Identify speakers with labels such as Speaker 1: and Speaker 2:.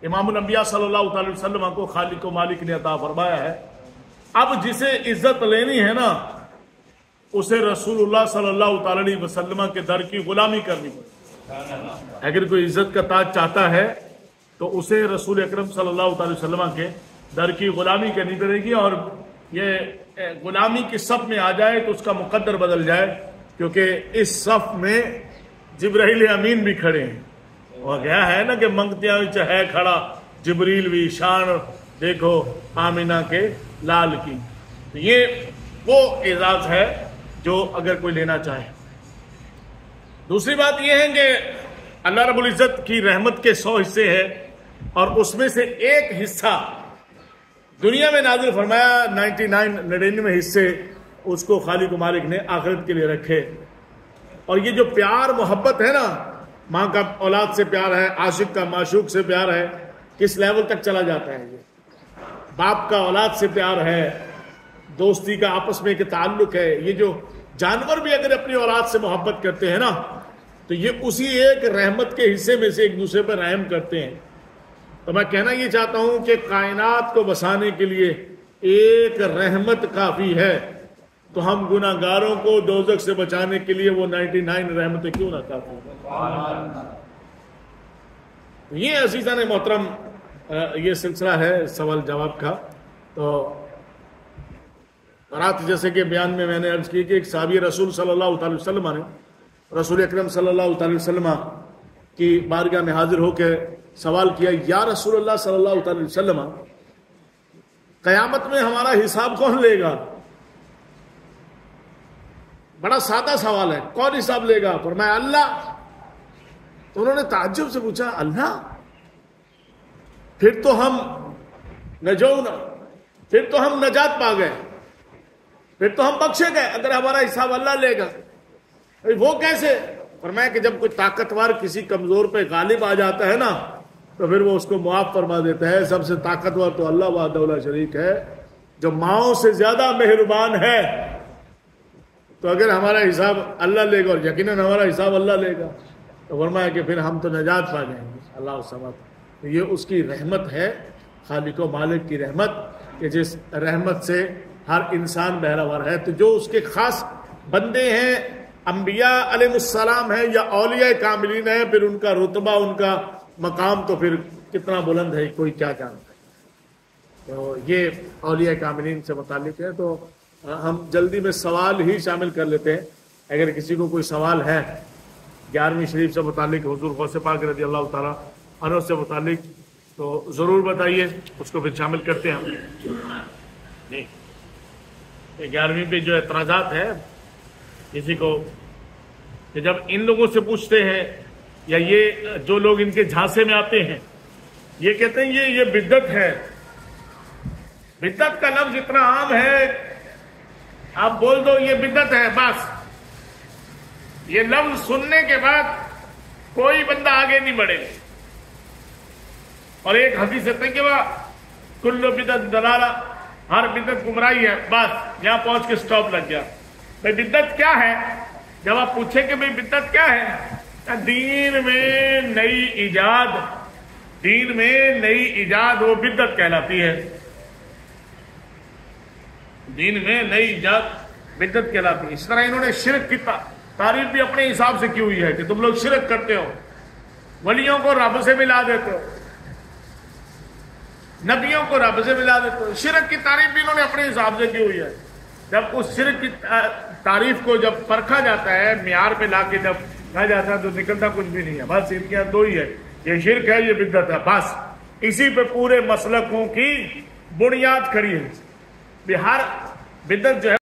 Speaker 1: امام الانبیاء صلی اللہ علیہ وسلم کو خالق و مالک نے عطا فرمایا ہے. اب جسے عزت لینی ہے نا اسے رسول اللہ صلی اللہ علیہ وسلم کے در کی غلامی کرنی پڑے. اگر کوئی عزت کا تاج چاہتا ہے تو اسے رسول اکرم صلی اللہ علیہ وسلم کے در کی غلامی کرنی پڑے گی، اور یہ غلامی کی صف میں آ جائے تو اس کا مقدر بدل جائے، کیونکہ اس صف میں جبرائیل امین بھی کھڑے ہیں. اور گیا ہے نا کہ منگتیاں ہے کھڑا جبریل بھی، شان دیکھو آمینہ کے لال کی. یہ وہ اعزاز ہے جو اگر کوئی لینا چاہے. دوسری بات یہ ہے کہ اللہ رب العزت کی رحمت کے 100 حصے ہیں، اور اس میں سے ایک حصہ دنیا میں نازل فرمایا، 99 حصے اس کو خالق و مالک نے آخرت کے لیے رکھے. اور یہ جو پیار محبت ہے نا، ماں کا اولاد سے پیار ہے، عاشق کا معشوق سے پیار ہے، کس لیول تک چلا جاتا ہے. یہ باپ کا اولاد سے پیار ہے، دوستی کا آپس میں ایک تعلق ہے. یہ جو جانور بھی اگر اپنی اولاد سے محبت کرتے ہیں نا تو یہ اسی ایک رحمت کے حصے میں سے ایک دوسرے پر رحم کرتے ہیں. تو میں کہنا یہ چاہتا ہوں کہ کائنات کو بسانے کے لیے ایک رحمت کافی ہے، تو ہم گناہ گاروں کو دوزخ سے بچانے کے لیے وہ 99 رحمتیں کیوں نہ کافی ہیں. یہ عزیزان محترم یہ سلسلہ ہے سوال جواب کا. تو رات جیسے کہ بیان میں نے عرض کی کہ ایک صحابی رسول صلی اللہ علیہ وسلم نے رسول اکرم صلی اللہ علیہ وسلم کی بارگاہ میں حاضر ہو کے سوال کیا، یا رسول اللہ صلی اللہ علیہ وسلم قیامت میں ہمارا حساب کون لے گا؟ بڑا سادہ سوال ہے، کون حساب لے گا؟ فرمایا اللہ. تو انہوں نے تعجب سے پوچھا اللہ؟ پھر تو ہم نجونا، پھر تو ہم نجات پا گئے، پھر تو ہم بخشے گئے اگر ہمارا حساب اللہ لے گا. وہ کیسے؟ فرمایا کہ جب کوئی طاقتور کسی کمزور پہ غالب آ جاتا ہے نا تو پھر وہ اس کو معاف فرما دیتا ہے. سب سے طاقتور تو اللہ وحدہ لا شریک ہے جو ماؤں سے زیادہ مہربان ہے. تو اگر ہمارا حساب اللہ لے گا، اور یقیناً ہمارا حساب اللہ لے گا، تو فرمایا کہ پھر ہم تو نجات پا جائیں گے. اللہ سمجھ، یہ اس کی رحمت ہے، خالق و مالک کی رحمت، کہ جس رحمت سے ہر انسان بہرہور ہے. تو جو اس کے خاص بندے ہیں، انبیاء علیہ السلام ہیں یا اولیاء کاملین ہیں، پھر ان کا رتبہ، ان کا مقام تو پھر کتنا بلند ہے کوئی کیا جانتا ہے. تو یہ اولیاء کاملین سے متعلق ہے. تو ہم جلدی میں سوال ہی شامل کر لیتے ہیں. اگر کسی کو کوئی سوال ہے 11ویں شریف سے متعلق، حضور غوث پاک رضی اللہ تعالیٰ عنہ سے متعلق، تو ضرور بتائیے، اس کو پھر شامل کرتے ہیں ہم. نہیں 11ویں پہ جو اعتراضات ہے کسی کو، کہ جب ان لوگوں سے پوچھتے ہیں یا یہ جو لوگ ان کے جھانسے میں آتے ہیں یہ کہتے ہیں یہ بدعت ہے. بدعت کا لفظ اتنا عام ہے، آپ بول دو یہ بدعت ہے، بس یہ لفظ سننے کے بعد کوئی بندہ آگے نہیں بڑھے. اور ایک حدیث ہے کہ وہ کل بدعت دلالہ، ہر بدعت گمراہی ہے، بس یہاں پہنچ کے سٹاپ لگ گیا. بھائی بدعت کیا ہے؟ جب آپ پوچھیں کہ بھائی بدعت کیا ہے، دین میں نئی ایجاد، دین میں نئی ایجاد وہ بدعت کہلاتی ہے. دین میں نئی ایجاد بدعت کہلاتی ہے. اس طرح انہوں نے شرک کی تعریف بھی اپنے حساب سے کی ہوئی ہے کہ تم لوگ شرک کرتے ہو، ولیوں کو رب سے ملا دیتے ہو، نبیوں کو رب سے ملا دیتے ہو. شرک کی تعریف بھی انہوں نے اپنے حساب سے کی ہوئی ہے. جب اس شرک کی تعریف کو جب پرکھا جاتا ہے، معیار پہ لا کے جب کہا جاتا ہے تو نکلتا کچھ بھی نہیں ہے. بس ان کے یہاں دو ہی ہے، یہ شرک ہے، یہ بدعت ہے، بس اسی پہ پورے مسلکوں کی بنیاد کھڑی ہے. ہر بدعت جو ہے